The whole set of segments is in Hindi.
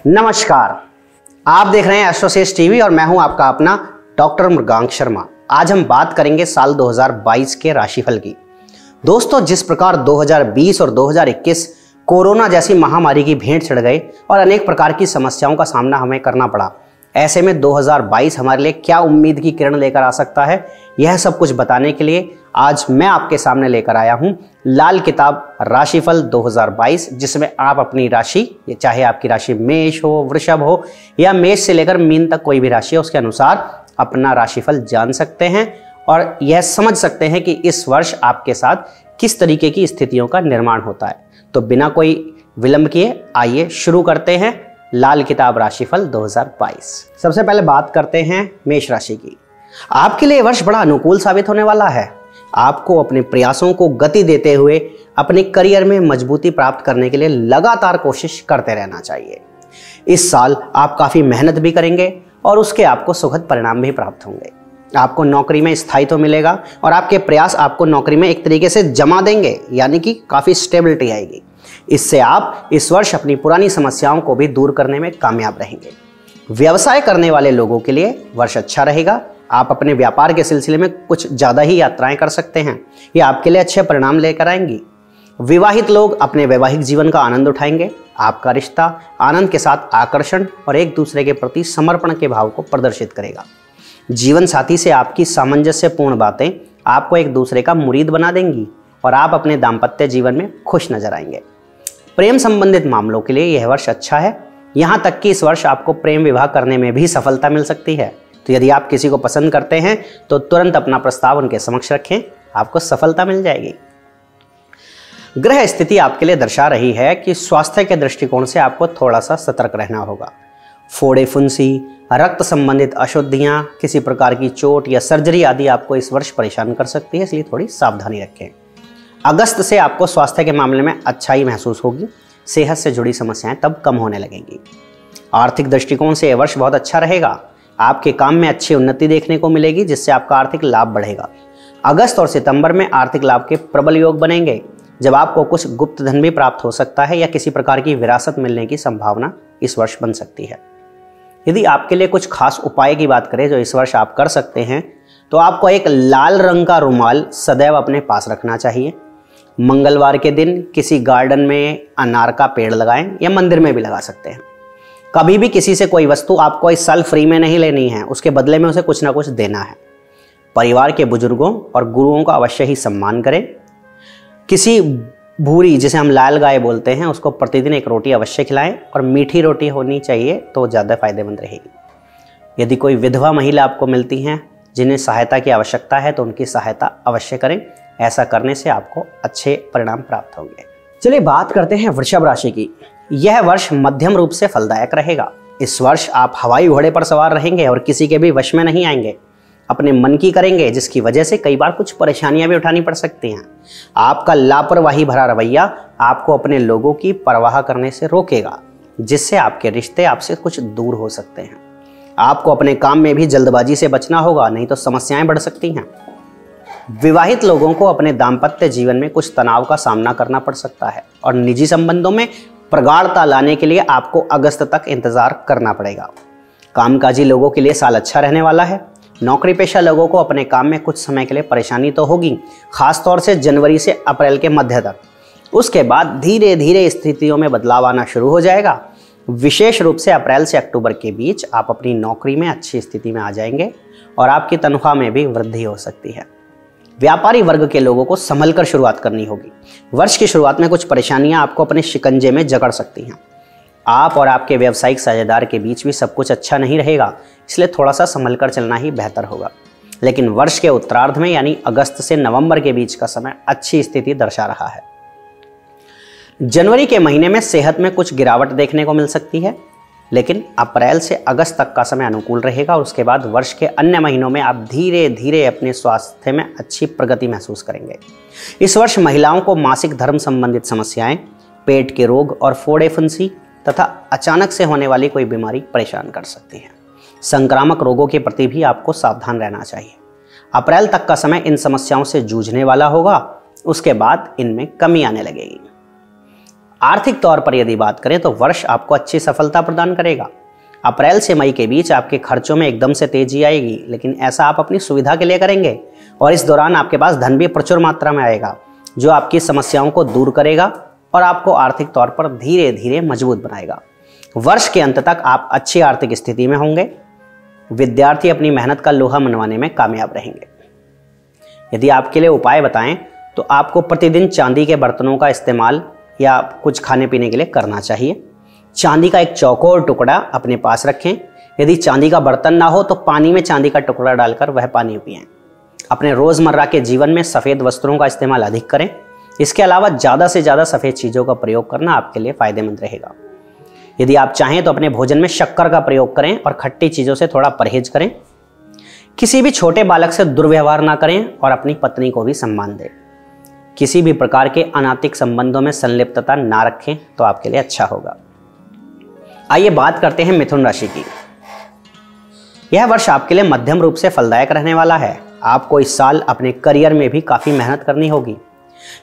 नमस्कार, आप देख रहे हैं एस्ट्रोसेज टीवी और मैं हूं आपका अपना डॉक्टर मृगांक शर्मा। आज हम बात करेंगे साल 2022 के राशिफल की। दोस्तों, जिस प्रकार 2020 और 2021 कोरोना जैसी महामारी की भेंट चढ़ गए और अनेक प्रकार की समस्याओं का सामना हमें करना पड़ा, ऐसे में 2022 हमारे लिए क्या उम्मीद की किरण लेकर आ सकता है, यह सब कुछ बताने के लिए आज मैं आपके सामने लेकर आया हूं लाल किताब राशिफल 2022, जिसमें आप अपनी राशि, चाहे आपकी राशि मेष हो, वृषभ हो या मेष से लेकर मीन तक कोई भी राशि है, उसके अनुसार अपना राशिफल जान सकते हैं और यह समझ सकते हैं कि इस वर्ष आपके साथ किस तरीके की स्थितियों का निर्माण होता है। तो बिना कोई विलंब किए आइए शुरू करते हैं लाल किताब राशिफल 2022। सबसे पहले बात करते हैं मेष राशि की। आपके लिए वर्ष बड़ा अनुकूल साबित होने वाला है। आपको अपने प्रयासों को गति देते हुए अपने करियर में मजबूती प्राप्त करने के लिए लगातार कोशिश करते रहना चाहिए। इस साल आप काफी मेहनत भी करेंगे और उसके आपको सुखद परिणाम भी प्राप्त होंगे। आपको नौकरी में स्थायित्व मिलेगा और आपके प्रयास आपको नौकरी में एक तरीके से जमा देंगे, यानी कि काफी स्टेबिलिटी आएगी। इससे आप इस वर्ष अपनी पुरानी समस्याओं को भी दूर करने में कामयाब रहेंगे। व्यवसाय करने वाले लोगों के लिए वर्ष अच्छा रहेगा। आप अपने व्यापार के सिलसिले में कुछ ज्यादा ही यात्राएं कर सकते हैं, ये आपके लिए अच्छे परिणाम लेकर आएंगी। विवाहित लोग अपने वैवाहिक जीवन का आनंद उठाएंगे। आपका रिश्ता आनंद के साथ आकर्षण और एक दूसरे के प्रति समर्पण के भाव को प्रदर्शित करेगा। जीवन साथी से आपकी सामंजस्यपूर्ण बातें आपको एक दूसरे का मुरीद बना देंगी और आप अपने दाम्पत्य जीवन में खुश नजर आएंगे। प्रेम संबंधित मामलों के लिए यह वर्ष अच्छा है। यहाँ तक कि इस वर्ष आपको प्रेम विवाह करने में भी सफलता मिल सकती है। तो यदि आप किसी को पसंद करते हैं तो तुरंत अपना प्रस्ताव उनके समक्ष रखें, आपको सफलता मिल जाएगी। ग्रह स्थिति आपके लिए दर्शा रही है कि स्वास्थ्य के दृष्टिकोण से आपको थोड़ा सा सतर्क रहना होगा। फोड़े फुंसी, रक्त संबंधित अशुद्धियां, किसी प्रकार की चोट या सर्जरी आदि आपको इस वर्ष परेशान कर सकती है, इसलिए थोड़ी सावधानी रखें। अगस्त से आपको स्वास्थ्य के मामले में अच्छाई महसूस होगी। सेहत से जुड़ी समस्याएं तब कम होने लगेंगी। आर्थिक दृष्टिकोण से यह वर्ष बहुत अच्छा रहेगा। आपके काम में अच्छी उन्नति देखने को मिलेगी, जिससे आपका आर्थिक लाभ बढ़ेगा। अगस्त और सितंबर में आर्थिक लाभ के प्रबल योग बनेंगे, जब आपको कुछ गुप्त धन भी प्राप्त हो सकता है या किसी प्रकार की विरासत मिलने की संभावना इस वर्ष बन सकती है। यदि आपके लिए कुछ खास उपाय की बात करें जो इस वर्ष आप कर सकते हैं, तो आपको एक लाल रंग का रुमाल सदैव अपने पास रखना चाहिए। मंगलवार के दिन किसी गार्डन में अनार का पेड़ लगाएं या मंदिर में भी लगा सकते हैं। कभी भी किसी से कोई वस्तु आपको इस साल फ्री में नहीं लेनी है, उसके बदले में उसे कुछ ना कुछ देना है। परिवार के बुजुर्गों और गुरुओं का अवश्य ही सम्मान करें। किसी भूरी, जिसे हम लाल गाय बोलते हैं, उसको प्रतिदिन एक रोटी अवश्य खिलाएं और मीठी रोटी होनी चाहिए तो ज़्यादा फायदेमंद रहेगी। यदि कोई विधवा महिला आपको मिलती हैं जिन्हें सहायता की आवश्यकता है तो उनकी सहायता अवश्य करें। ऐसा करने से आपको अच्छे परिणाम प्राप्त होंगे। चलिए बात करते हैं वृषभ राशि की। यह वर्ष मध्यम रूप से फलदायक रहेगा। इस वर्ष आप हवाई घोड़े पर सवार रहेंगे और किसी के भी वश में नहीं आएंगे। अपने मन की करेंगे, जिसकी वजह से कई बार कुछ परेशानियां भी उठानी पड़ सकती हैं। आपका लापरवाही भरा रवैया आपको अपने लोगों की परवाह करने से रोकेगा, जिससे आपके रिश्ते आपसे कुछ दूर हो सकते हैं। आपको अपने काम में भी जल्दबाजी से बचना होगा, नहीं तो समस्याएं बढ़ सकती हैं। विवाहित लोगों को अपने दाम्पत्य जीवन में कुछ तनाव का सामना करना पड़ सकता है और निजी संबंधों में प्रगाढ़ता लाने के लिए आपको अगस्त तक इंतजार करना पड़ेगा। कामकाजी लोगों के लिए साल अच्छा रहने वाला है। नौकरी पेशा लोगों को अपने काम में कुछ समय के लिए परेशानी तो होगी, खासतौर से जनवरी से अप्रैल के मध्य तक। उसके बाद धीरे धीरे स्थितियों में बदलाव आना शुरू हो जाएगा। विशेष रूप से अप्रैल से अक्टूबर के बीच आप अपनी नौकरी में अच्छी स्थिति में आ जाएंगे और आपकी तनख्वाह में भी वृद्धि हो सकती है। व्यापारी वर्ग के लोगों को संभल कर शुरुआत करनी होगी। वर्ष की शुरुआत में कुछ परेशानियां आपको अपने शिकंजे में जकड़ सकती हैं। आप और आपके व्यावसायिक साझेदार के बीच भी सब कुछ अच्छा नहीं रहेगा, इसलिए थोड़ा सा संभल कर चलना ही बेहतर होगा। लेकिन वर्ष के उत्तरार्ध में, यानी अगस्त से नवंबर के बीच का समय अच्छी स्थिति दर्शा रहा है। जनवरी के महीने में सेहत में कुछ गिरावट देखने को मिल सकती है, लेकिन अप्रैल से अगस्त तक का समय अनुकूल रहेगा और उसके बाद वर्ष के अन्य महीनों में आप धीरे धीरे अपने स्वास्थ्य में अच्छी प्रगति महसूस करेंगे। इस वर्ष महिलाओं को मासिक धर्म संबंधित समस्याएं, पेट के रोग और फोड़े फुंसी तथा अचानक से होने वाली कोई बीमारी परेशान कर सकती है। संक्रामक रोगों के प्रति भी आपको सावधान रहना चाहिए। अप्रैल तक का समय इन समस्याओं से जूझने वाला होगा, उसके बाद इनमें कमी आने लगेगी। आर्थिक तौर पर यदि बात करें तो वर्ष आपको अच्छी सफलता प्रदान करेगा। अप्रैल से मई के बीच आपके खर्चों में एकदम से तेजी आएगी, लेकिन ऐसा आप अपनी सुविधा के लिए करेंगे और इस दौरान आपके पास धन भी प्रचुर मात्रा में आएगा, जो आपकी समस्याओं को दूर करेगा और आपको आर्थिक तौर पर धीरे धीरे मजबूत बनाएगा। वर्ष के अंत तक आप अच्छी आर्थिक स्थिति में होंगे। विद्यार्थी अपनी मेहनत का लोहा मनवाने में कामयाब रहेंगे। यदि आपके लिए उपाय बताएं तो आपको प्रतिदिन चांदी के बर्तनों का इस्तेमाल या कुछ खाने पीने के लिए करना चाहिए। चांदी का एक चौकोर टुकड़ा अपने पास रखें। यदि चांदी का बर्तन ना हो तो पानी में चांदी का टुकड़ा डालकर वह पानी पिएं। अपने रोजमर्रा के जीवन में सफेद वस्त्रों का इस्तेमाल अधिक करें। इसके अलावा ज़्यादा से ज़्यादा सफेद चीज़ों का प्रयोग करना आपके लिए फायदेमंद रहेगा। यदि आप चाहें तो अपने भोजन में शक्कर का प्रयोग करें और खट्टी चीज़ों से थोड़ा परहेज करें। किसी भी छोटे बालक से दुर्व्यवहार ना करें और अपनी पत्नी को भी सम्मान दें। किसी भी प्रकार के अनैतिक संबंधों में संलिप्तता ना रखें तो आपके लिए अच्छा होगा। आइए बात करते हैं मिथुन राशि की। यह वर्ष आपके लिए मध्यम रूप से फलदायक रहने वाला है। आपको इस साल अपने करियर में भी काफी मेहनत करनी होगी।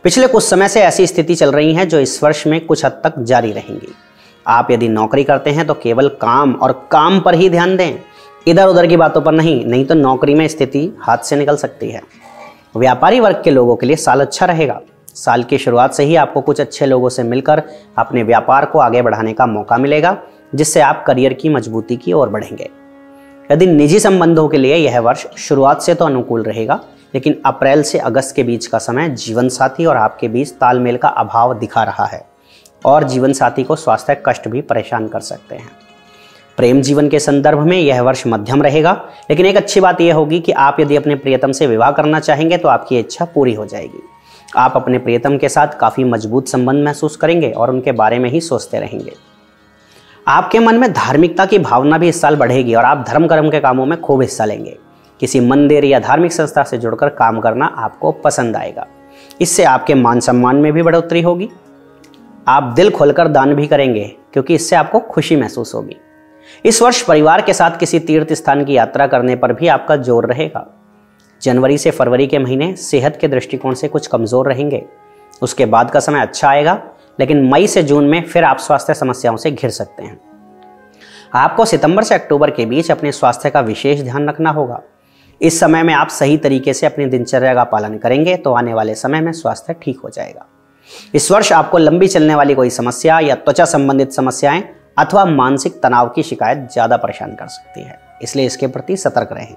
पिछले कुछ समय से ऐसी स्थिति चल रही है जो इस वर्ष में कुछ हद तक जारी रहेंगी। आप यदि नौकरी करते हैं तो केवल काम और काम पर ही ध्यान दें, इधर उधर की बातों पर नहीं तो नौकरी में स्थिति हाथ से निकल सकती है। व्यापारी वर्ग के लोगों के लिए साल अच्छा रहेगा। साल की शुरुआत से ही आपको कुछ अच्छे लोगों से मिलकर अपने व्यापार को आगे बढ़ाने का मौका मिलेगा, जिससे आप करियर की मजबूती की ओर बढ़ेंगे। यदि निजी संबंधों के लिए यह वर्ष शुरुआत से तो अनुकूल रहेगा, लेकिन अप्रैल से अगस्त के बीच का समय जीवन साथी और आपके बीच तालमेल का अभाव दिखा रहा है और जीवन साथी को स्वास्थ्य कष्ट भी परेशान कर सकते हैं। प्रेम जीवन के संदर्भ में यह वर्ष मध्यम रहेगा, लेकिन एक अच्छी बात यह होगी कि आप यदि अपने प्रियतम से विवाह करना चाहेंगे तो आपकी इच्छा पूरी हो जाएगी। आप अपने प्रियतम के साथ काफी मजबूत संबंध महसूस करेंगे और उनके बारे में ही सोचते रहेंगे। आपके मन में धार्मिकता की भावना भी इस साल बढ़ेगी और आप धर्म कर्म के कामों में खूब हिस्सा लेंगे। किसी मंदिर या धार्मिक संस्था से जुड़कर काम करना आपको पसंद आएगा। इससे आपके मान सम्मान में भी बढ़ोतरी होगी। आप दिल खोलकर दान भी करेंगे क्योंकि इससे आपको खुशी महसूस होगी। इस वर्ष परिवार के साथ किसी तीर्थ स्थान की यात्रा करने पर भी आपका जोर रहेगा। जनवरी से फरवरी के महीने सेहत के दृष्टिकोण से कुछ कमजोर रहेंगे। उसके बाद का समय अच्छा आएगा, लेकिन मई से जून में फिर आप स्वास्थ्य समस्याओं से घिर सकते हैं। आपको सितंबर से अक्टूबर के बीच अपने स्वास्थ्य का विशेष ध्यान रखना होगा। इस समय में आप सही तरीके से अपनी दिनचर्या का पालन करेंगे तो आने वाले समय में स्वास्थ्य ठीक हो जाएगा। इस वर्ष आपको लंबी चलने वाली कोई समस्या या त्वचा संबंधित समस्याएं अथवा मानसिक तनाव की शिकायत ज्यादा परेशान कर सकती है, इसलिए इसके प्रति सतर्क रहें।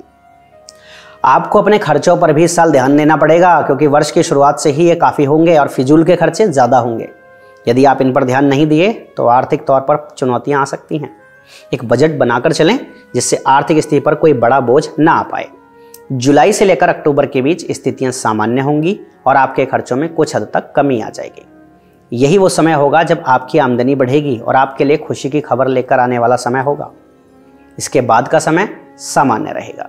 आपको अपने खर्चों पर भी इस साल ध्यान देना पड़ेगा, क्योंकि वर्ष की शुरुआत से ही ये काफी होंगे और फिजूल के खर्चे ज्यादा होंगे। यदि आप इन पर ध्यान नहीं दिए तो आर्थिक तौर पर चुनौतियां आ सकती हैं। एक बजट बनाकर चलें जिससे आर्थिक स्थिति पर कोई बड़ा बोझ ना आ पाए। जुलाई से लेकर अक्टूबर के बीच स्थितियां सामान्य होंगी और आपके खर्चों में कुछ हद तक कमी आ जाएगी। यही वो समय होगा जब आपकी आमदनी बढ़ेगी और आपके लिए खुशी की खबर लेकर आने वाला समय होगा। इसके बाद का समय सामान्य रहेगा।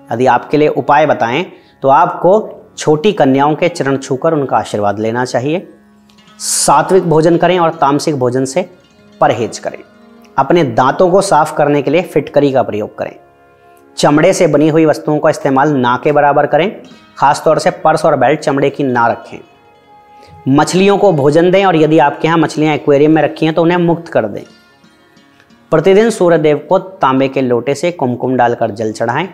यदि आपके लिए उपाय बताएं तो आपको छोटी कन्याओं के चरण छूकर उनका आशीर्वाद लेना चाहिए। सात्विक भोजन करें और तामसिक भोजन से परहेज करें। अपने दांतों को साफ करने के लिए फिटकरी का प्रयोग करें। चमड़े से बनी हुई वस्तुओं का इस्तेमाल ना के बराबर करें। खासतौर से पर्स और बेल्ट चमड़े की ना रखें। मछलियों को भोजन दें और यदि आपके यहाँ मछलियां एक्वेरियम में रखी हैं तो उन्हें मुक्त कर दें। प्रतिदिन सूर्यदेव को तांबे के लोटे से कुमकुम डालकर जल चढ़ाएं।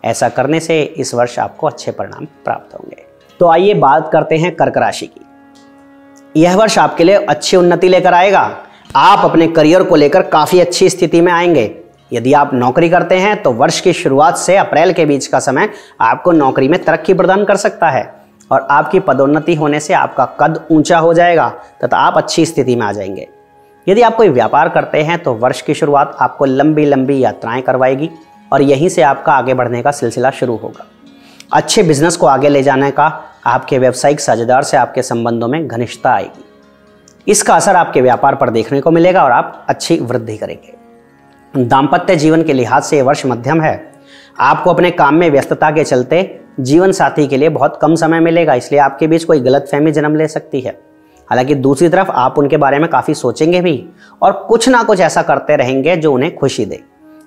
ऐसा करने से इस वर्ष आपको अच्छे परिणाम प्राप्त होंगे। तो आइए बात करते हैं कर्क राशि की। यह वर्ष आपके लिए अच्छी उन्नति लेकर आएगा। आप अपने करियर को लेकर काफी अच्छी स्थिति में आएंगे। यदि आप नौकरी करते हैं तो वर्ष की शुरुआत से अप्रैल के बीच का समय आपको नौकरी में तरक्की प्रदान कर सकता है और आपकी पदोन्नति होने से आपका कद ऊंचा हो जाएगा तथा आप अच्छी स्थिति में आ जाएंगे। यदि आप कोई व्यापार करते हैं तो वर्ष की शुरुआत आपको लंबी लंबी यात्राएं करवाएगी और यहीं से आपका आगे बढ़ने का सिलसिला शुरू होगा। अच्छे बिजनेस को आगे ले जाने का आपके व्यावसायिक साझेदार से आपके संबंधों में घनिष्ठता आएगी। इसका असर आपके व्यापार पर देखने को मिलेगा और आप अच्छी वृद्धि करेंगे। दाम्पत्य जीवन के लिहाज से यह वर्ष मध्यम है। आपको अपने काम में व्यस्तता के चलते जीवन साथी के लिए बहुत कम समय मिलेगा, इसलिए आपके बीच कोई गलतफहमी जन्म ले सकती है। हालांकि दूसरी तरफ आप उनके बारे में काफी सोचेंगे भी और कुछ ना कुछ ऐसा करते रहेंगे जो उन्हें खुशी दे।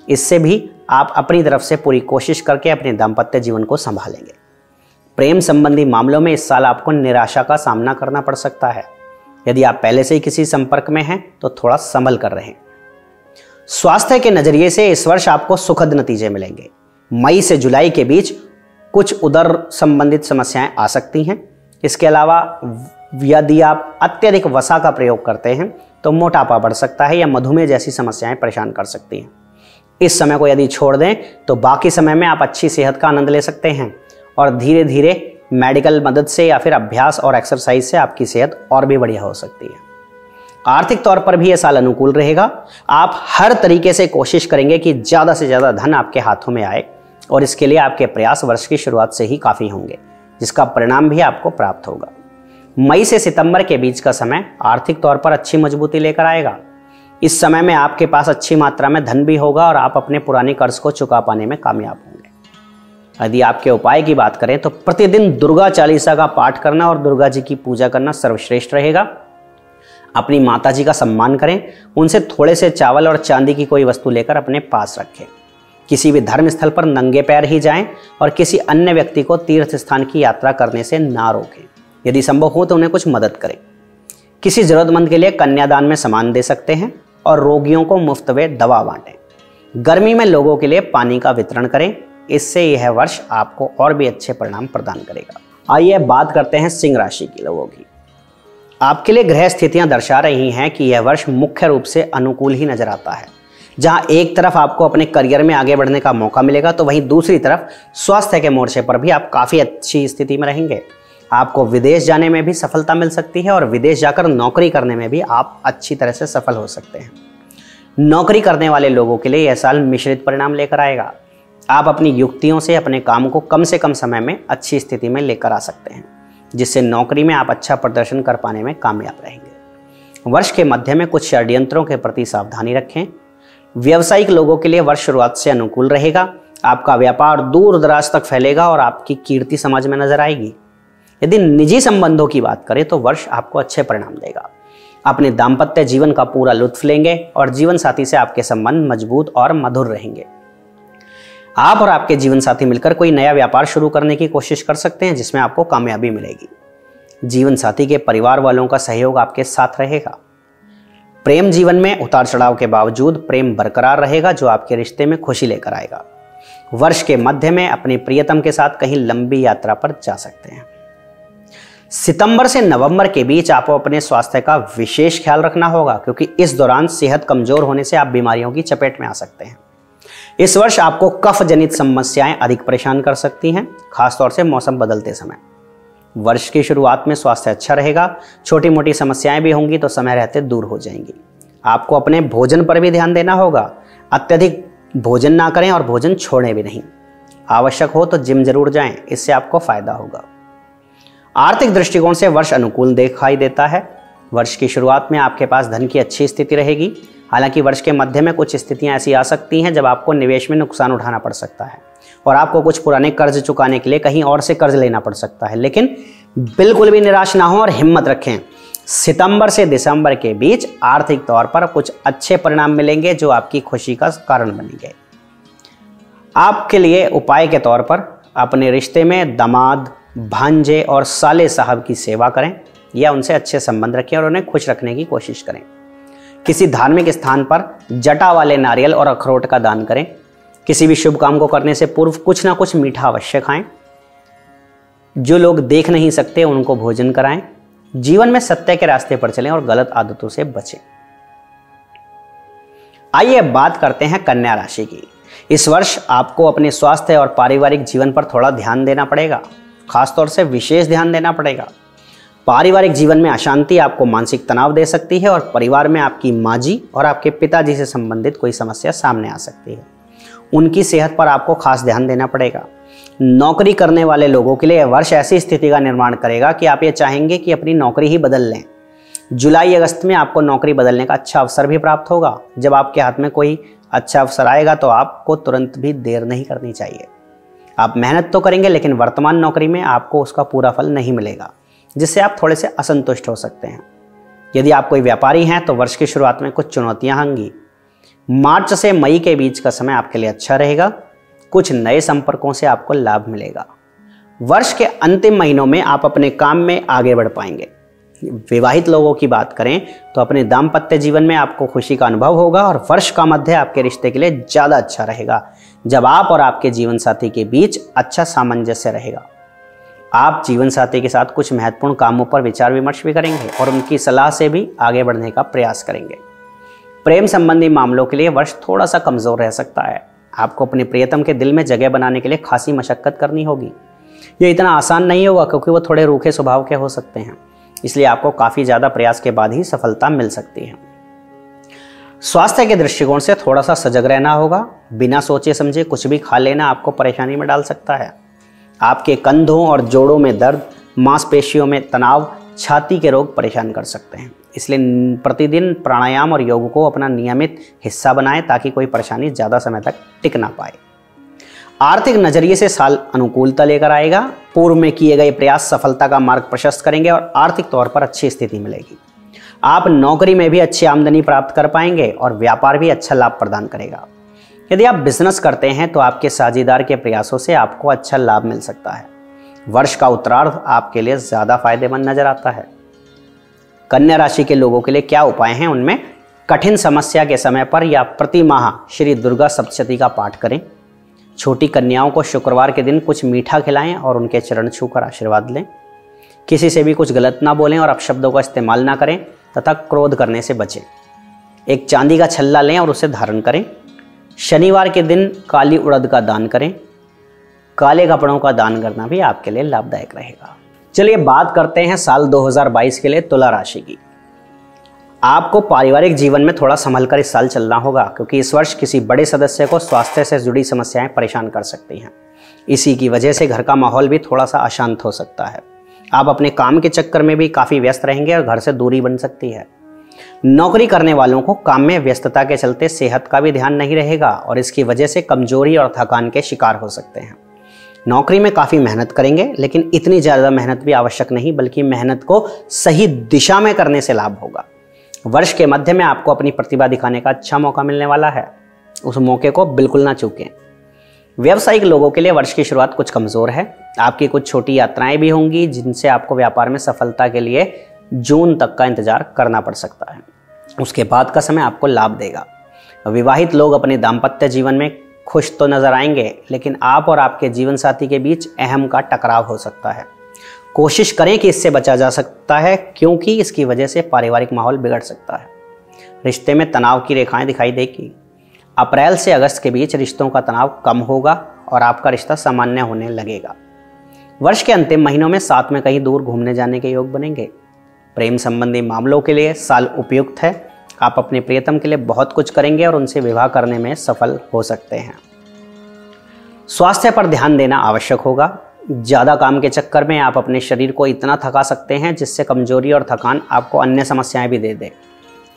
इससे भी आप अपनी तरफ से पूरी कोशिश करके अपने दाम्पत्य जीवन को संभालेंगे। प्रेम संबंधी मामलों में इस साल आपको निराशा का सामना करना पड़ सकता है। यदि आप पहले से ही किसी संपर्क में हैं तो थोड़ा संभल कर रहें। स्वास्थ्य के नजरिए से इस वर्ष आपको सुखद नतीजे मिलेंगे। मई से जुलाई के बीच कुछ उदर संबंधित समस्याएं आ सकती हैं। इसके अलावा यदि आप अत्यधिक वसा का प्रयोग करते हैं तो मोटापा बढ़ सकता है या मधुमेह जैसी समस्याएं परेशान कर सकती हैं। इस समय को यदि छोड़ दें तो बाकी समय में आप अच्छी सेहत का आनंद ले सकते हैं और धीरे धीरे मेडिकल मदद से या फिर अभ्यास और एक्सरसाइज से आपकी सेहत और भी बढ़िया हो सकती है। आर्थिक तौर पर भी यह साल अनुकूल रहेगा। आप हर तरीके से कोशिश करेंगे कि ज़्यादा से ज़्यादा धन आपके हाथों में आए और इसके लिए आपके प्रयास वर्ष की शुरुआत से ही काफ़ी होंगे, जिसका परिणाम भी आपको प्राप्त होगा। मई से सितंबर के बीच का समय आर्थिक तौर पर अच्छी मजबूती लेकर आएगा। इस समय में आपके पास अच्छी मात्रा में धन भी होगा और आप अपने पुराने कर्ज को चुका पाने में कामयाब होंगे। यदि आपके उपाय की बात करें तो प्रतिदिन दुर्गा चालीसा का पाठ करना और दुर्गा जी की पूजा करना सर्वश्रेष्ठ रहेगा। अपनी माता जी का सम्मान करें, उनसे थोड़े से चावल और चांदी की कोई वस्तु लेकर अपने पास रखें। किसी भी धर्म स्थल पर नंगे पैर ही जाएं और किसी अन्य व्यक्ति को तीर्थ स्थान की यात्रा करने से ना रोकें। यदि संभव हो तो उन्हें कुछ मदद करें। किसी जरूरतमंद के लिए कन्यादान में सामान दे सकते हैं और रोगियों को मुफ्त में दवा बांटें। गर्मी में लोगों के लिए पानी का वितरण करें, इससे यह वर्ष आपको और भी अच्छे परिणाम प्रदान करेगा। आइए बात करते हैं सिंह राशि के लोगों की। आपके लिए ग्रह स्थितियां दर्शा रही हैं कि यह वर्ष मुख्य रूप से अनुकूल ही नजर आता है। जहां एक तरफ आपको अपने करियर में आगे बढ़ने का मौका मिलेगा तो वहीं दूसरी तरफ स्वास्थ्य के मोर्चे पर भी आप काफी अच्छी स्थिति में रहेंगे। आपको विदेश जाने में भी सफलता मिल सकती है और विदेश जाकर नौकरी करने में भी आप अच्छी तरह से सफल हो सकते हैं। नौकरी करने वाले लोगों के लिए यह साल मिश्रित परिणाम लेकर आएगा। आप अपनी युक्तियों से अपने काम को कम से कम समय में अच्छी स्थिति में लेकर आ सकते हैं, जिससे नौकरी में आप अच्छा प्रदर्शन कर पाने में कामयाब रहेंगे। वर्ष के मध्य में कुछ षड्यंत्रों के प्रति सावधानी रखें। व्यावसायिक लोगों के लिए वर्ष शुरुआत से अनुकूल रहेगा। आपका व्यापार दूर दराज तक फैलेगा और आपकी कीर्ति समाज में नजर आएगी। यदि निजी संबंधों की बात करें तो वर्ष आपको अच्छे परिणाम देगा। अपने दाम्पत्य जीवन का पूरा लुत्फ लेंगे और जीवन साथी से आपके संबंध मजबूत और मधुर रहेंगे। आप और आपके जीवन साथी मिलकर कोई नया व्यापार शुरू करने की कोशिश कर सकते हैं, जिसमें आपको कामयाबी मिलेगी। जीवन साथी के परिवार वालों का सहयोग आपके साथ रहेगा। प्रेम जीवन में उतार चढ़ाव के बावजूद प्रेम बरकरार रहेगा, जो आपके रिश्ते में खुशी लेकर आएगा। वर्ष के मध्य में अपने प्रियतम के साथ कहीं लंबी यात्रा पर जा सकते हैं। सितंबर से नवंबर के बीच आपको अपने स्वास्थ्य का विशेष ख्याल रखना होगा, क्योंकि इस दौरान सेहत कमजोर होने से आप बीमारियों की चपेट में आ सकते हैं। इस वर्ष आपको कफ जनित समस्याएं अधिक परेशान कर सकती हैं, खासतौर से मौसम बदलते समय। वर्ष की शुरुआत में स्वास्थ्य अच्छा रहेगा। छोटी मोटी समस्याएं भी होंगी तो समय रहते दूर हो जाएंगी। आपको अपने भोजन पर भी ध्यान देना होगा। अत्यधिक भोजन ना करें और भोजन छोड़ें भी नहीं। आवश्यक हो तो जिम जरूर जाएं, इससे आपको फायदा होगा। आर्थिक दृष्टिकोण से वर्ष अनुकूल दिखाई देता है। वर्ष की शुरुआत में आपके पास धन की अच्छी स्थिति रहेगी। हालांकि वर्ष के मध्य में कुछ स्थितियां ऐसी आ सकती हैं जब आपको निवेश में नुकसान उठाना पड़ सकता है और आपको कुछ पुराने कर्ज चुकाने के लिए कहीं और से कर्ज लेना पड़ सकता है। लेकिन बिल्कुल भी निराश ना हो और हिम्मत रखें। सितंबर से दिसंबर के बीच आर्थिक तौर पर कुछ अच्छे परिणाम मिलेंगे जो आपकी खुशी का कारण बनेंगे। आपके लिए उपाय के तौर पर अपने रिश्ते में दामाद, भांजे और साले साहब की सेवा करें या उनसे अच्छे संबंध रखें और उन्हें खुश रखने की कोशिश करें। किसी धार्मिक स्थान पर जटा वाले नारियल और अखरोट का दान करें। किसी भी शुभ काम को करने से पूर्व कुछ ना कुछ मीठा अवश्य खाएं। जो लोग देख नहीं सकते उनको भोजन कराएं। जीवन में सत्य के रास्ते पर चलें और गलत आदतों से बचें। आइए बात करते हैं कन्या राशि की। इस वर्ष आपको अपने स्वास्थ्य और पारिवारिक जीवन पर थोड़ा ध्यान देना पड़ेगा, खासतौर से विशेष ध्यान देना पड़ेगा। पारिवारिक जीवन में अशांति आपको मानसिक तनाव दे सकती है और परिवार में आपकी माँ जी और आपके पिताजी से संबंधित कोई समस्या सामने आ सकती है। उनकी सेहत पर आपको खास ध्यान देना पड़ेगा। नौकरी करने वाले लोगों के लिए यह वर्ष ऐसी स्थिति का निर्माण करेगा कि आप ये चाहेंगे कि अपनी नौकरी ही बदल लें। जुलाई अगस्त में आपको नौकरी बदलने का अच्छा अवसर भी प्राप्त होगा। जब आपके हाथ में कोई अच्छा अवसर आएगा तो आपको तुरंत भी देर नहीं करनी चाहिए। आप मेहनत तो करेंगे लेकिन वर्तमान नौकरी में आपको उसका पूरा फल नहीं मिलेगा, जिससे आप थोड़े से असंतुष्ट हो सकते हैं। यदि आप कोई व्यापारी हैं तो वर्ष की शुरुआत में कुछ चुनौतियां होंगी। मार्च से मई के बीच का समय आपके लिए अच्छा रहेगा। कुछ नए संपर्कों से आपको लाभ मिलेगा। वर्ष के अंतिम महीनों में आप अपने काम में आगे बढ़ पाएंगे। विवाहित लोगों की बात करें तो अपने दाम्पत्य जीवन में आपको खुशी का अनुभव होगा और वर्ष का मध्य आपके रिश्ते के लिए ज़्यादा अच्छा रहेगा, जब आप और आपके जीवन साथी के बीच अच्छा सामंजस्य रहेगा। आप जीवन साथी के साथ कुछ महत्वपूर्ण कामों पर विचार विमर्श भी करेंगे और उनकी सलाह से भी आगे बढ़ने का प्रयास करेंगे। प्रेम संबंधी मामलों के लिए वर्ष थोड़ा सा कमज़ोर रह सकता है। आपको अपने प्रियतम के दिल में जगह बनाने के लिए खासी मशक्कत करनी होगी। ये इतना आसान नहीं होगा क्योंकि वो थोड़े रूखे स्वभाव के हो सकते हैं, इसलिए आपको काफ़ी ज़्यादा प्रयास के बाद ही सफलता मिल सकती है। स्वास्थ्य के दृष्टिकोण से थोड़ा सा सजग रहना होगा। बिना सोचे समझे कुछ भी खा लेना आपको परेशानी में डाल सकता है। आपके कंधों और जोड़ों में दर्द, मांसपेशियों में तनाव, छाती के रोग परेशान कर सकते हैं, इसलिए प्रतिदिन प्राणायाम और योग को अपना नियमित हिस्सा बनाएं ताकि कोई परेशानी ज़्यादा समय तक टिक ना पाए। आर्थिक नजरिए से साल अनुकूलता लेकर आएगा। पूर्व में किए गए प्रयास सफलता का मार्ग प्रशस्त करेंगे और आर्थिक तौर पर अच्छी स्थिति मिलेगी। आप नौकरी में भी अच्छी आमदनी प्राप्त कर पाएंगे और व्यापार भी अच्छा लाभ प्रदान करेगा। यदि आप बिजनेस करते हैं तो आपके साझेदार के प्रयासों से आपको अच्छा लाभ मिल सकता है। वर्ष का उत्तरार्ध आपके लिए ज़्यादा फायदेमंद नजर आता है। कन्या राशि के लोगों के लिए क्या उपाय हैं? उनमें कठिन समस्या के समय पर या प्रति माह श्री दुर्गा सप्तशती का पाठ करें। छोटी कन्याओं को शुक्रवार के दिन कुछ मीठा खिलाएं और उनके चरण छूकर आशीर्वाद लें। किसी से भी कुछ गलत ना बोलें और अपशब्दों का इस्तेमाल ना करें तथा क्रोध करने से बचें। एक चांदी का छल्ला लें और उसे धारण करें। शनिवार के दिन काली उड़द का दान करें। काले कपड़ों का दान करना भी आपके लिए लाभदायक रहेगा। चलिए बात करते हैं साल 2022 के लिए तुला राशि की। आपको पारिवारिक जीवन में थोड़ा संभल कर इस साल चलना होगा क्योंकि इस वर्ष किसी बड़े सदस्य को स्वास्थ्य से जुड़ी समस्याएं परेशान कर सकती हैं। इसी की वजह से घर का माहौल भी थोड़ा सा अशांत हो सकता है। आप अपने काम के चक्कर में भी काफ़ी व्यस्त रहेंगे और घर से दूरी बन सकती है। नौकरी करने वालों को काम में व्यस्तता के चलते सेहत का भी ध्यान नहीं रहेगा और इसकी वजह से कमजोरी और थकान के शिकार हो सकते हैं। नौकरी में काफ़ी मेहनत करेंगे, लेकिन इतनी ज़्यादा मेहनत भी आवश्यक नहीं, बल्कि मेहनत को सही दिशा में करने से लाभ होगा। वर्ष के मध्य में आपको अपनी प्रतिभा दिखाने का अच्छा मौका मिलने वाला है। उस मौके को बिल्कुल ना चूकें। व्यावसायिक लोगों के लिए वर्ष की शुरुआत कुछ कमज़ोर है। आपकी कुछ छोटी यात्राएं भी होंगी जिनसे आपको व्यापार में सफलता के लिए जून तक का इंतजार करना पड़ सकता है। उसके बाद का समय आपको लाभ देगा। विवाहित लोग अपने दाम्पत्य जीवन में खुश तो नजर आएंगे, लेकिन आप और आपके जीवन साथी के बीच अहम का टकराव हो सकता है। कोशिश करें कि इससे बचा जा सकता है क्योंकि इसकी वजह से पारिवारिक माहौल बिगड़ सकता है। रिश्ते में तनाव की रेखाएं दिखाई देगी। अप्रैल से अगस्त के बीच रिश्तों का तनाव कम होगा और आपका रिश्ता सामान्य होने लगेगा। वर्ष के अंतिम महीनों में साथ में कहीं दूर घूमने जाने के योग बनेंगे। प्रेम संबंधी मामलों के लिए साल उपयुक्त है। आप अपने प्रियतम के लिए बहुत कुछ करेंगे और उनसे विवाह करने में सफल हो सकते हैं। स्वास्थ्य पर ध्यान देना आवश्यक होगा। ज़्यादा काम के चक्कर में आप अपने शरीर को इतना थका सकते हैं जिससे कमजोरी और थकान आपको अन्य समस्याएं भी दे दे।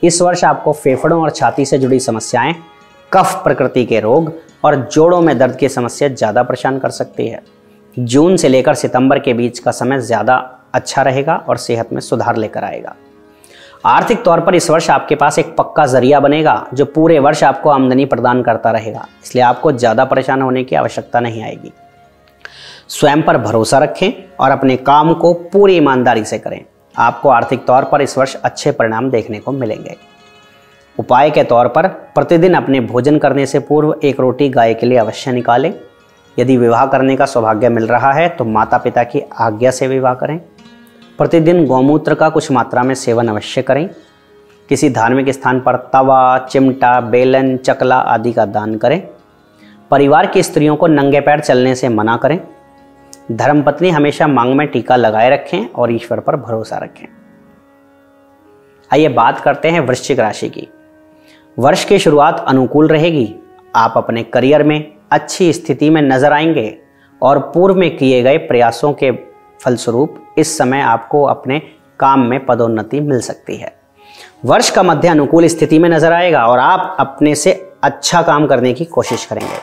इस वर्ष आपको फेफड़ों और छाती से जुड़ी समस्याएं, कफ प्रकृति के रोग और जोड़ों में दर्द की समस्या ज़्यादा परेशान कर सकती है। जून से लेकर सितंबर के बीच का समय ज़्यादा अच्छा रहेगा और सेहत में सुधार लेकर आएगा। आर्थिक तौर पर इस वर्ष आपके पास एक पक्का जरिया बनेगा जो पूरे वर्ष आपको आमदनी प्रदान करता रहेगा, इसलिए आपको ज़्यादा परेशान होने की आवश्यकता नहीं आएगी। स्वयं पर भरोसा रखें और अपने काम को पूरी ईमानदारी से करें। आपको आर्थिक तौर पर इस वर्ष अच्छे परिणाम देखने को मिलेंगे। उपाय के तौर पर प्रतिदिन अपने भोजन करने से पूर्व एक रोटी गाय के लिए अवश्य निकालें। यदि विवाह करने का सौभाग्य मिल रहा है तो माता पिता की आज्ञा से विवाह करें। प्रतिदिन गौमूत्र का कुछ मात्रा में सेवन अवश्य करें। किसी धार्मिक स्थान पर तवा, चिमटा, बेलन, चकला आदि का दान करें। परिवार की स्त्रियों को नंगे पैर चलने से मना करें। धर्मपत्नी हमेशा मांग में टीका लगाए रखें और ईश्वर पर भरोसा रखें। आइए बात करते हैं वृश्चिक राशि की। वर्ष की शुरुआत अनुकूल रहेगी। आप अपने करियर में अच्छी स्थिति में नजर आएंगे और पूर्व में किए गए प्रयासों के फलस्वरूप इस समय आपको अपने काम में पदोन्नति मिल सकती है। वर्ष का मध्य अनुकूल स्थिति में नजर आएगा और आप अपने से अच्छा काम करने की कोशिश करेंगे।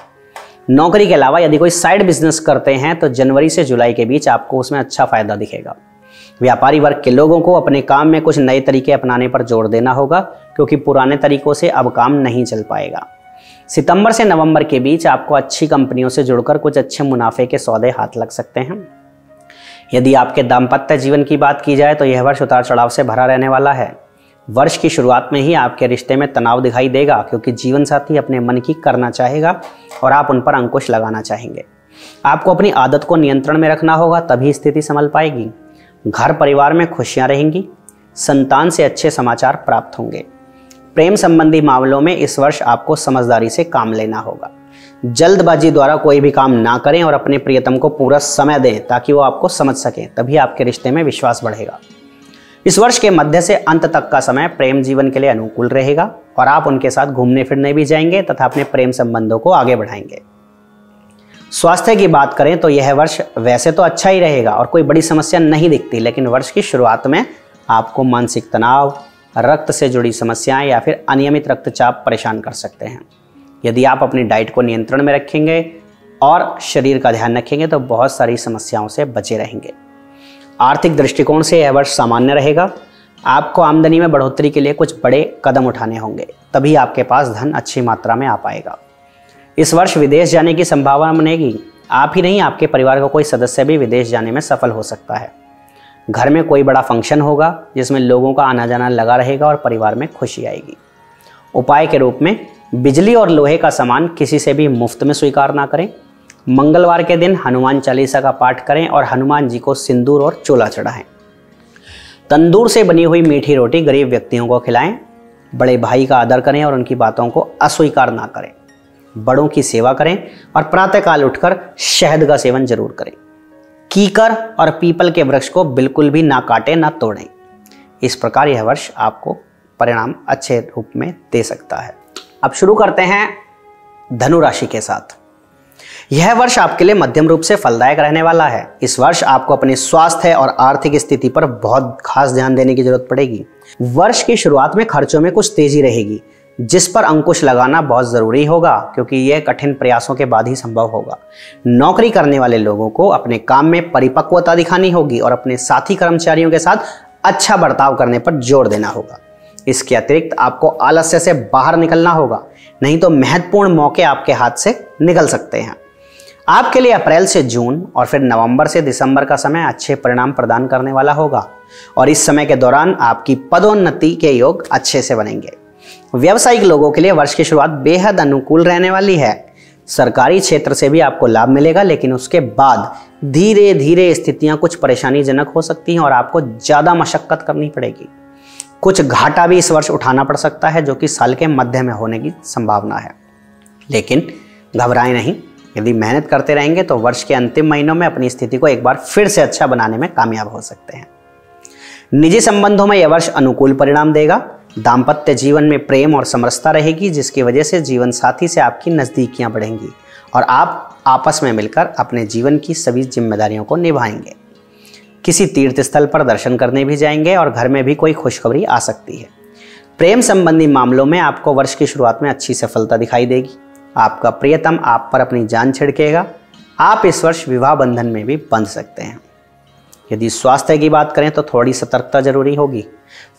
नौकरी के अलावा यदि कोई साइड बिजनेस करते हैं तो जनवरी से जुलाई के बीच आपको उसमें अच्छा फायदा दिखेगा। व्यापारी वर्ग के लोगों को अपने काम में कुछ नए तरीके अपनाने पर जोर देना होगा क्योंकि पुराने तरीकों से अब काम नहीं चल पाएगा। सितंबर से नवंबर के बीच आपको अच्छी कंपनियों से जुड़कर कुछ अच्छे मुनाफे के सौदे हाथ लग सकते हैं। यदि आपके दाम्पत्य जीवन की बात की जाए तो यह वर्ष उतार चढ़ाव से भरा रहने वाला है। वर्ष की शुरुआत में ही आपके रिश्ते में तनाव दिखाई देगा, क्योंकि जीवन साथी अपने मन की करना चाहेगा और आप उन पर अंकुश लगाना चाहेंगे। आपको अपनी आदत को नियंत्रण में रखना होगा, तभी स्थिति संभल पाएगी। घर परिवार में खुशियां रहेंगी। संतान से अच्छे समाचार प्राप्त होंगे। प्रेम संबंधी मामलों में इस वर्ष आपको समझदारी से काम लेना होगा। जल्दबाजी द्वारा कोई भी काम ना करें और अपने प्रियतम को पूरा समय दें ताकि वो आपको समझ सकें, तभी आपके रिश्ते में विश्वास बढ़ेगा। इस वर्ष के मध्य से अंत तक का समय प्रेम जीवन के लिए अनुकूल रहेगा और आप उनके साथ घूमने फिरने भी जाएंगे तथा अपने प्रेम संबंधों को आगे बढ़ाएंगे। स्वास्थ्य की बात करें तो यह वर्ष वैसे तो अच्छा ही रहेगा और कोई बड़ी समस्या नहीं दिखती, लेकिन वर्ष की शुरुआत में आपको मानसिक तनाव, रक्त से जुड़ी समस्याएं या फिर अनियमित रक्तचाप परेशान कर सकते हैं। यदि आप अपनी डाइट को नियंत्रण में रखेंगे और शरीर का ध्यान रखेंगे तो बहुत सारी समस्याओं से बचे रहेंगे। आर्थिक दृष्टिकोण से यह वर्ष सामान्य रहेगा। आपको आमदनी में बढ़ोतरी के लिए कुछ बड़े कदम उठाने होंगे, तभी आपके पास धन अच्छी मात्रा में आ पाएगा। इस वर्ष विदेश जाने की संभावना बनेगी। आप ही नहीं, आपके परिवार का कोई सदस्य भी विदेश जाने में सफल हो सकता है। घर में कोई बड़ा फंक्शन होगा जिसमें लोगों का आना जाना लगा रहेगा और परिवार में खुशी आएगी। उपाय के रूप में बिजली और लोहे का सामान किसी से भी मुफ्त में स्वीकार ना करें। मंगलवार के दिन हनुमान चालीसा का पाठ करें और हनुमान जी को सिंदूर और चोला चढ़ाएं। तंदूर से बनी हुई मीठी रोटी गरीब व्यक्तियों को खिलाएं। बड़े भाई का आदर करें और उनकी बातों को अस्वीकार ना करें। बड़ों की सेवा करें और प्रातःकाल उठकर शहद का सेवन जरूर करें। कीकर और पीपल के वृक्ष को बिल्कुल भी ना काटें, ना तोड़ें। इस प्रकार यह वर्ष आपको परिणाम अच्छे रूप में दे सकता है। अब शुरू करते हैं धनु राशि के साथ। यह वर्ष आपके लिए मध्यम रूप से फलदायक रहने वाला है। इस वर्ष आपको अपने स्वास्थ्य और आर्थिक स्थिति पर बहुत खास ध्यान देने की जरूरत पड़ेगी। वर्ष की शुरुआत में खर्चों में कुछ तेजी रहेगी, जिस पर अंकुश लगाना बहुत जरूरी होगा, क्योंकि यह कठिन प्रयासों के बाद ही संभव होगा। नौकरी करने वाले लोगों को अपने काम में परिपक्वता दिखानी होगी और अपने साथी कर्मचारियों के साथ अच्छा बर्ताव करने पर जोर देना होगा। इसके अतिरिक्त आपको आलस्य से बाहर निकलना होगा, नहीं तो महत्वपूर्ण मौके आपके हाथ से निकल सकते हैं। आपके लिए अप्रैल से जून और फिर नवंबर से दिसंबर का समय अच्छे परिणाम प्रदान करने वाला होगा और इस समय के दौरान आपकी पदोन्नति के योग अच्छे से बनेंगे। व्यावसायिक लोगों के लिए वर्ष की शुरुआत बेहद अनुकूल रहने वाली है। सरकारी क्षेत्र से भी आपको लाभ मिलेगा, लेकिन उसके बाद धीरे धीरे स्थितियां कुछ परेशानीजनक हो सकती हैं और आपको ज्यादा मशक्कत करनी पड़ेगी। कुछ घाटा भी इस वर्ष उठाना पड़ सकता है, जो कि साल के मध्य में होने की संभावना है। लेकिन घबराएं नहीं, यदि मेहनत करते रहेंगे तो वर्ष के अंतिम महीनों में अपनी स्थिति को एक बार फिर से अच्छा बनाने में कामयाब हो सकते हैं। निजी संबंधों में यह वर्ष अनुकूल परिणाम देगा। दाम्पत्य जीवन में प्रेम और समरसता रहेगी, जिसकी वजह से जीवन साथी से आपकी नजदीकियां बढ़ेंगी और आप आपस में मिलकर अपने जीवन की सभी जिम्मेदारियों को निभाएंगे। किसी तीर्थ स्थल पर दर्शन करने भी जाएंगे और घर में भी कोई खुशखबरी आ सकती है। प्रेम संबंधी मामलों में आपको वर्ष की शुरुआत में अच्छी सफलता दिखाई देगी। आपका प्रियतम आप पर अपनी जान छिड़केगा। आप इस वर्ष विवाह बंधन में भी बंध सकते हैं। यदि स्वास्थ्य की बात करें तो थोड़ी सतर्कता जरूरी होगी।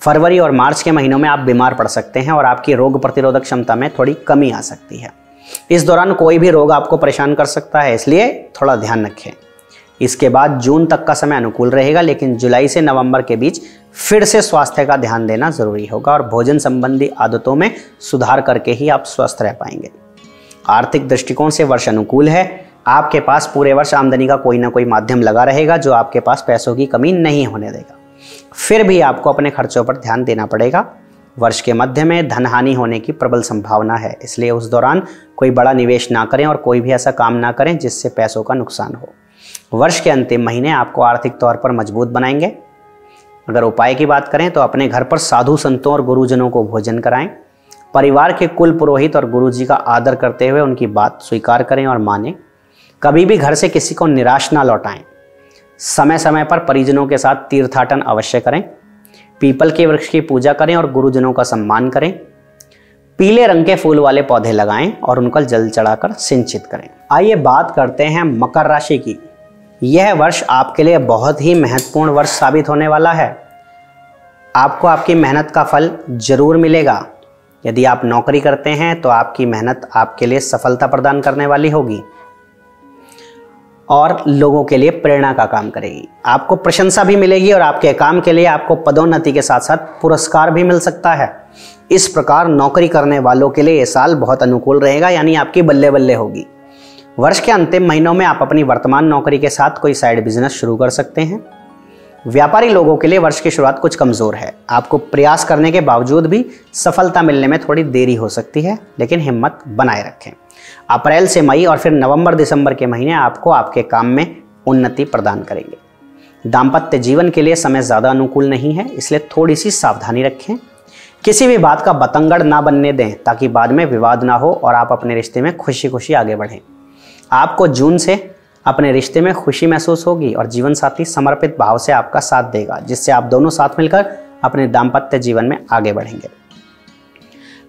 फरवरी और मार्च के महीनों में आप बीमार पड़ सकते हैं और आपकी रोग प्रतिरोधक क्षमता में थोड़ी कमी आ सकती है। इस दौरान कोई भी रोग आपको परेशान कर सकता है, इसलिए थोड़ा ध्यान रखें। इसके बाद जून तक का समय अनुकूल रहेगा, लेकिन जुलाई से नवंबर के बीच फिर से स्वास्थ्य का ध्यान देना जरूरी होगा और भोजन संबंधी आदतों में सुधार करके ही आप स्वस्थ रह पाएंगे। आर्थिक दृष्टिकोण से वर्ष अनुकूल है। आपके पास पूरे वर्ष आमदनी का कोई ना कोई माध्यम लगा रहेगा, जो आपके पास पैसों की कमी नहीं होने देगा। फिर भी आपको अपने खर्चों पर ध्यान देना पड़ेगा। वर्ष के मध्य में धन हानि होने की प्रबल संभावना है, इसलिए उस दौरान कोई बड़ा निवेश ना करें और कोई भी ऐसा काम ना करें जिससे पैसों का नुकसान हो। वर्ष के अंतिम महीने आपको आर्थिक तौर पर मजबूत बनाएंगे। अगर उपाय की बात करें तो अपने घर पर साधु संतों और गुरुजनों को भोजन कराएं। परिवार के कुल पुरोहित और गुरुजी का आदर करते हुए उनकी बात स्वीकार करें और मानें। कभी भी घर से किसी को निराश ना लौटाएं। समय समय पर परिजनों के साथ तीर्थाटन अवश्य करें। पीपल के वृक्ष की पूजा करें और गुरुजनों का सम्मान करें। पीले रंग के फूल वाले पौधे लगाएं और उनका जल चढ़ाकर सिंचित करें। आइए बात करते हैं मकर राशि की। यह वर्ष आपके लिए बहुत ही महत्वपूर्ण वर्ष साबित होने वाला है। आपको आपकी मेहनत का फल जरूर मिलेगा। यदि आप नौकरी करते हैं तो आपकी मेहनत आपके लिए सफलता प्रदान करने वाली होगी। और लोगों के लिए प्रेरणा का काम करेगी। आपको प्रशंसा भी मिलेगी और आपके काम के लिए आपको पदोन्नति के साथ साथ पुरस्कार भी मिल सकता है। इस प्रकार नौकरी करने वालों के लिए यह साल बहुत अनुकूल रहेगा, यानी आपकी बल्ले बल्ले होगी। वर्ष के अंतिम महीनों में आप अपनी वर्तमान नौकरी के साथ कोई साइड बिजनेस शुरू कर सकते हैं। व्यापारी लोगों के लिए वर्ष की शुरुआत कुछ कमजोर है। आपको प्रयास करने के बावजूद भी सफलता मिलने में थोड़ी देरी हो सकती है, लेकिन हिम्मत बनाए रखें। अप्रैल से मई और फिर नवंबर दिसंबर के महीने आपको आपके काम में उन्नति प्रदान करेंगे। दाम्पत्य जीवन के लिए समय ज्यादा अनुकूल नहीं है, इसलिए थोड़ी सी सावधानी रखें। किसी भी बात का बतंगड़ ना बनने दें ताकि बाद में विवाद ना हो और आप अपने रिश्ते में खुशी खुशी आगे बढ़ें। आपको जून से अपने रिश्ते में खुशी महसूस होगी और जीवन साथी समर्पित भाव से आपका साथ देगा, जिससे आप दोनों साथ मिलकर अपने दाम्पत्य जीवन में आगे बढ़ेंगे।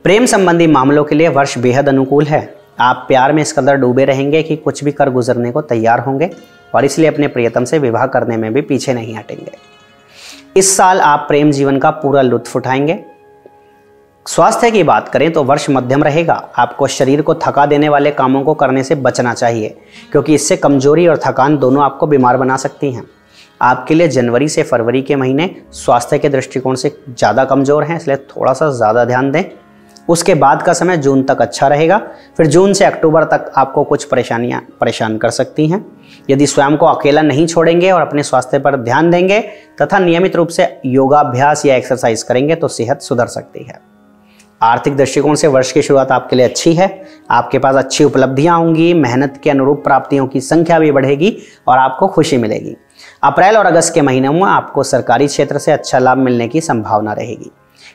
प्रेम संबंधी मामलों के लिए वर्ष बेहद अनुकूल है। आप प्यार में इस कदर डूबे रहेंगे कि कुछ भी कर गुजरने को तैयार होंगे और इसलिए अपने प्रियतम से विवाह करने में भी पीछे नहीं हटेंगे। इस साल आप प्रेम जीवन का पूरा लुत्फ उठाएंगे। स्वास्थ्य की बात करें तो वर्ष मध्यम रहेगा। आपको शरीर को थका देने वाले कामों को करने से बचना चाहिए, क्योंकि इससे कमजोरी और थकान दोनों आपको बीमार बना सकती हैं। आपके लिए जनवरी से फरवरी के महीने स्वास्थ्य के दृष्टिकोण से ज़्यादा कमजोर हैं, इसलिए थोड़ा सा ज़्यादा ध्यान दें। उसके बाद का समय जून तक अच्छा रहेगा। फिर जून से अक्टूबर तक आपको कुछ परेशानियां परेशान कर सकती हैं। यदि स्वयं को अकेला नहीं छोड़ेंगे और अपने स्वास्थ्य पर ध्यान देंगे तथा नियमित रूप से योगाभ्यास या एक्सरसाइज करेंगे तो सेहत सुधर सकती है। आर्थिक दृष्टिकोण से वर्ष की शुरुआत आपके लिए अच्छी है। आपके पास अच्छी उपलब्धियां होंगी, मेहनत के अनुरूप प्राप्तियों की संख्या भी बढ़ेगी और आपको खुशी मिलेगी। अप्रैल और अगस्त के महीनों में आपको सरकारी क्षेत्र से अच्छा लाभ मिलने की संभावना रहेगी।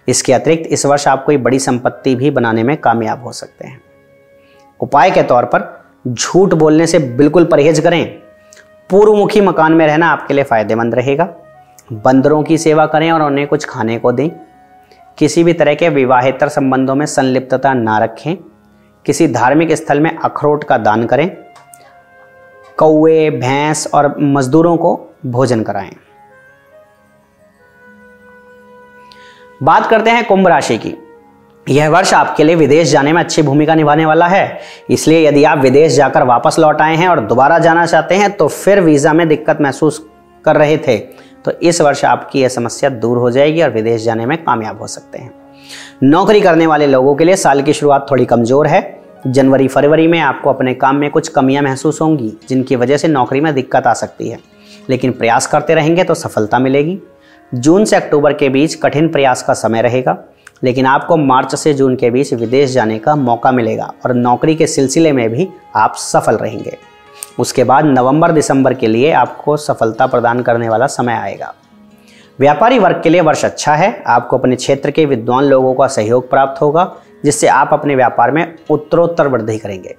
इसके अतिरिक्त इस वर्ष आप कोई बड़ी संपत्ति भी बनाने में कामयाब हो सकते हैं। उपाय के तौर पर झूठ बोलने से बिल्कुल परहेज करें। पूर्वमुखी मकान में रहना आपके लिए फायदेमंद रहेगा। बंदरों की सेवा करें और उन्हें कुछ खाने को दें। किसी भी तरह के विवाहेतर संबंधों में संलिप्तता ना रखें। किसी धार्मिक स्थल में अखरोट का दान करें। कौवे, भैंस और मजदूरों को भोजन कराएं। बात करते हैं कुंभ राशि की। यह वर्ष आपके लिए विदेश जाने में अच्छी भूमिका निभाने वाला है, इसलिए यदि आप विदेश जाकर वापस लौट आए हैं और दोबारा जाना चाहते हैं तो फिर वीजा में दिक्कत महसूस कर रहे थे तो इस वर्ष आपकी यह समस्या दूर हो जाएगी और विदेश जाने में कामयाब हो सकते हैं। नौकरी करने वाले लोगों के लिए साल की शुरुआत थोड़ी कमजोर है। जनवरी फरवरी में आपको अपने काम में कुछ कमियां महसूस होंगी, जिनकी वजह से नौकरी में दिक्कत आ सकती है, लेकिन प्रयास करते रहेंगे तो सफलता मिलेगी। जून से अक्टूबर के बीच कठिन प्रयास का समय रहेगा, लेकिन आपको मार्च से जून के बीच विदेश जाने का मौका मिलेगा और नौकरी के सिलसिले में भी आप सफल रहेंगे। उसके बाद नवंबर दिसंबर के लिए आपको सफलता प्रदान करने वाला समय आएगा। व्यापारी वर्ग के लिए वर्ष अच्छा है। आपको अपने क्षेत्र के विद्वान लोगों का सहयोग प्राप्त होगा, जिससे आप अपने व्यापार में उत्तरोत्तर वृद्धि करेंगे।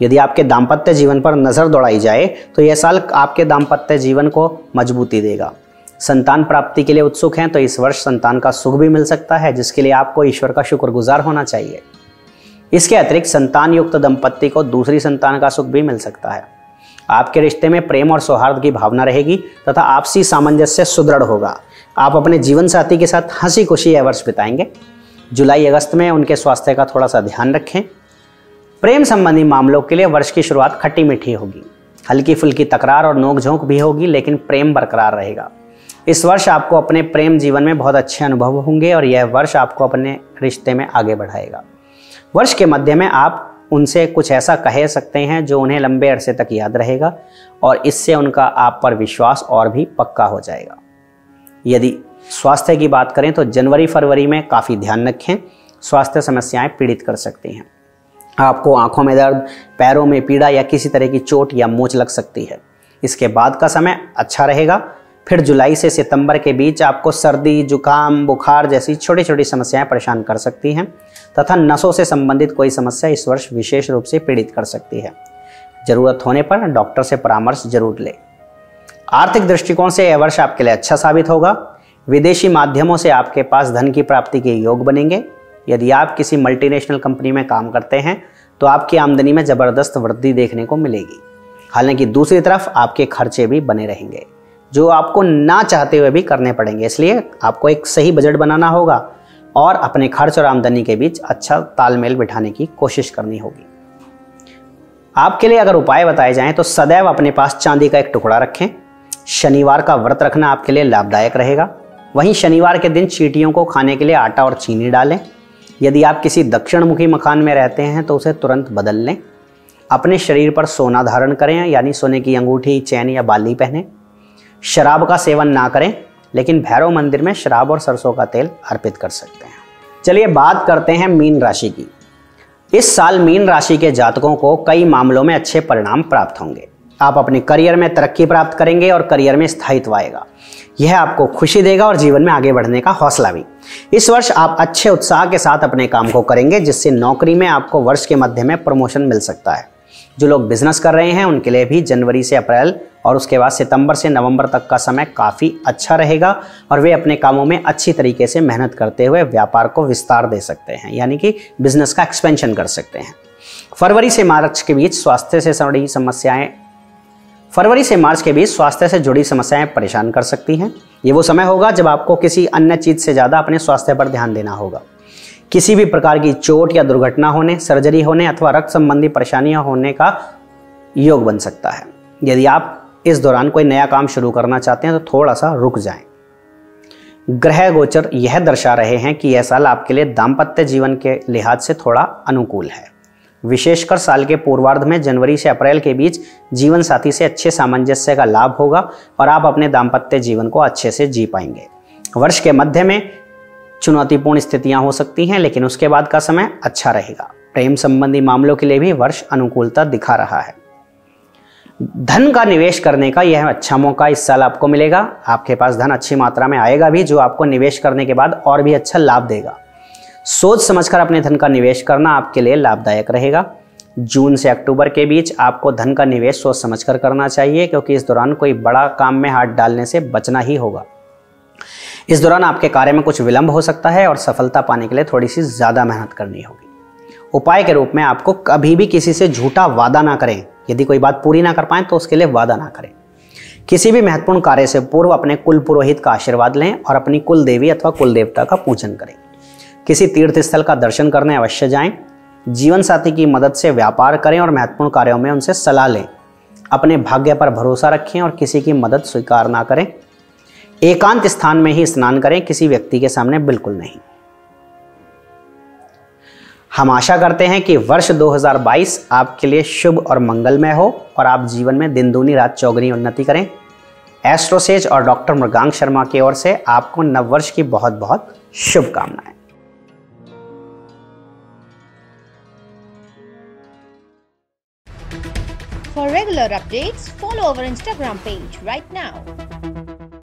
यदि आपके दाम्पत्य जीवन पर नजर दौड़ाई जाए तो यह साल आपके दाम्पत्य जीवन को मजबूती देगा। संतान प्राप्ति के लिए उत्सुक हैं तो इस वर्ष संतान का सुख भी मिल सकता है, जिसके लिए आपको ईश्वर का शुक्रगुजार होना चाहिए। इसके अतिरिक्त संतान युक्त दंपत्ति को दूसरी संतान का सुख भी मिल सकता है। आपके रिश्ते में प्रेम और सौहार्द की भावना रहेगी तथा आपसी सामंजस्य सुदृढ़ होगा। आप अपने जीवन साथी के साथ हंसी खुशी यह वर्ष बिताएंगे। जुलाई अगस्त में उनके स्वास्थ्य का थोड़ा सा ध्यान रखें। प्रेम संबंधी मामलों के लिए वर्ष की शुरुआत खट्टी मीठी होगी। हल्की फुल्की तकरार और नोकझोंक भी होगी, लेकिन प्रेम बरकरार रहेगा। इस वर्ष आपको अपने प्रेम जीवन में बहुत अच्छे अनुभव होंगे और यह वर्ष आपको अपने रिश्ते में आगे बढ़ाएगा। वर्ष के मध्य में आप उनसे कुछ ऐसा कह सकते हैं जो उन्हें लंबे अरसे तक याद रहेगा और इससे उनका आप पर विश्वास और भी पक्का हो जाएगा। यदि स्वास्थ्य की बात करें तो जनवरी फरवरी में काफ़ी ध्यान रखें। स्वास्थ्य समस्याएं पीड़ित कर सकती हैं। आपको आंखों में दर्द, पैरों में पीड़ा या किसी तरह की चोट या मोच लग सकती है। इसके बाद का समय अच्छा रहेगा। फिर जुलाई से सितंबर के बीच आपको सर्दी, जुकाम, बुखार जैसी छोटी छोटी समस्याएं परेशान कर सकती हैं तथा नसों से संबंधित कोई समस्या इस वर्ष विशेष रूप से पीड़ित कर सकती है। जरूरत होने पर डॉक्टर से परामर्श जरूर लें। आर्थिक दृष्टिकोण से यह वर्ष आपके लिए अच्छा साबित होगा। विदेशी माध्यमों से आपके पास धन की प्राप्ति के योग बनेंगे। यदि आप किसी मल्टीनेशनल कंपनी में काम करते हैं तो आपकी आमदनी में जबरदस्त वृद्धि देखने को मिलेगी। हालांकि दूसरी तरफ आपके खर्चे भी बने रहेंगे, जो आपको ना चाहते हुए भी करने पड़ेंगे। इसलिए आपको एक सही बजट बनाना होगा और अपने खर्च और आमदनी के बीच अच्छा तालमेल बिठाने की कोशिश करनी होगी। आपके लिए अगर उपाय बताए जाएं तो सदैव अपने पास चांदी का एक टुकड़ा रखें। शनिवार का व्रत रखना आपके लिए लाभदायक रहेगा। वहीं शनिवार के दिन चींटियों को खाने के लिए आटा और चीनी डालें। यदि आप किसी दक्षिणमुखी मकान में रहते हैं तो उसे तुरंत बदल लें। अपने शरीर पर सोना धारण करें, यानी सोने की अंगूठी, चैन या बाली पहनें। शराब का सेवन ना करें, लेकिन भैरव मंदिर में शराब और सरसों का तेल अर्पित कर सकते हैं। चलिए बात करते हैं मीन राशि की। इस साल मीन राशि के जातकों को कई मामलों में अच्छे परिणाम प्राप्त होंगे। आप अपने करियर में तरक्की प्राप्त करेंगे और करियर में स्थायित्व आएगा। यह आपको खुशी देगा और जीवन में आगे बढ़ने का हौसला भी। इस वर्ष आप अच्छे उत्साह के साथ अपने काम को करेंगे, जिससे नौकरी में आपको वर्ष के मध्य में प्रमोशन मिल सकता है। जो लोग बिजनेस कर रहे हैं उनके लिए भी जनवरी से अप्रैल और उसके बाद सितंबर से नवंबर तक का समय काफ़ी अच्छा रहेगा और वे अपने कामों में अच्छी तरीके से मेहनत करते हुए व्यापार को विस्तार दे सकते हैं, यानी कि बिजनेस का एक्सपेंशन कर सकते हैं। फरवरी से मार्च के बीच स्वास्थ्य से जुड़ी समस्याएं परेशान कर सकती हैं। ये वो समय होगा जब आपको किसी अन्य चीज़ से ज़्यादा अपने स्वास्थ्य पर ध्यान देना होगा। किसी भी प्रकार की चोट या दुर्घटना होने, सर्जरी होने अथवा रक्त संबंधी परेशानियां होने का योग बन सकता है। यदि आप इस दौरान कोई नया काम शुरू करना चाहते हैं तो थोड़ा सा रुक जाएं। ग्रह गोचर यह दर्शा रहे हैं कि यह साल आपके लिए दाम्पत्य जीवन के लिहाज से थोड़ा अनुकूल है। विशेषकर साल के पूर्वार्ध में जनवरी से अप्रैल के बीच जीवन साथी से अच्छे सामंजस्य का लाभ होगा और आप अपने दाम्पत्य जीवन को अच्छे से जी पाएंगे। वर्ष के मध्य में चुनौतीपूर्ण स्थितियां हो सकती हैं, लेकिन उसके बाद का समय अच्छा रहेगा। प्रेम संबंधी मामलों के लिए भी वर्ष अनुकूलता दिखा रहा है। धन का निवेश करने का यह अच्छा मौका इस साल आपको मिलेगा। आपके पास धन अच्छी मात्रा में आएगा भी, जो आपको निवेश करने के बाद और भी अच्छा लाभ देगा। सोच समझकर अपने धन का निवेश करना आपके लिए लाभदायक रहेगा। जून से अक्टूबर के बीच आपको धन का निवेश सोच समझकर करना चाहिए, क्योंकि इस दौरान कोई बड़ा काम में हाथ डालने से बचना ही होगा। इस दौरान आपके कार्य में कुछ विलंब हो सकता है और सफलता पाने के लिए थोड़ी सी ज्यादा मेहनत करनी होगी। उपाय के रूप में आपको कभी भी किसी से झूठा वादा ना करें। यदि कोई बात पूरी ना कर पाए तो उसके लिए वादा ना करें। किसी भी महत्वपूर्ण कार्य से पूर्व अपने कुल पुरोहित का आशीर्वाद लें और अपनी कुल देवी अथवा कुल देवता का पूजन करें। किसी तीर्थ स्थल का दर्शन करने अवश्य जाएं। जीवन साथी की मदद से व्यापार करें और महत्वपूर्ण कार्यों में उनसे सलाह लें। अपने भाग्य पर भरोसा रखें और किसी की मदद स्वीकार ना करें। एकांत स्थान में ही स्नान करें, किसी व्यक्ति के सामने बिल्कुल नहीं। हम आशा करते हैं कि वर्ष 2022 आपके लिए शुभ और मंगलमय हो और आप जीवन में दिन दूनी रात चौगुनी उन्नति करें। एस्ट्रोसेज और डॉक्टर मृगांक शर्मा की ओर से आपको नववर्ष की बहुत बहुत शुभकामनाएं। For regular updates, follow our Instagram page right now.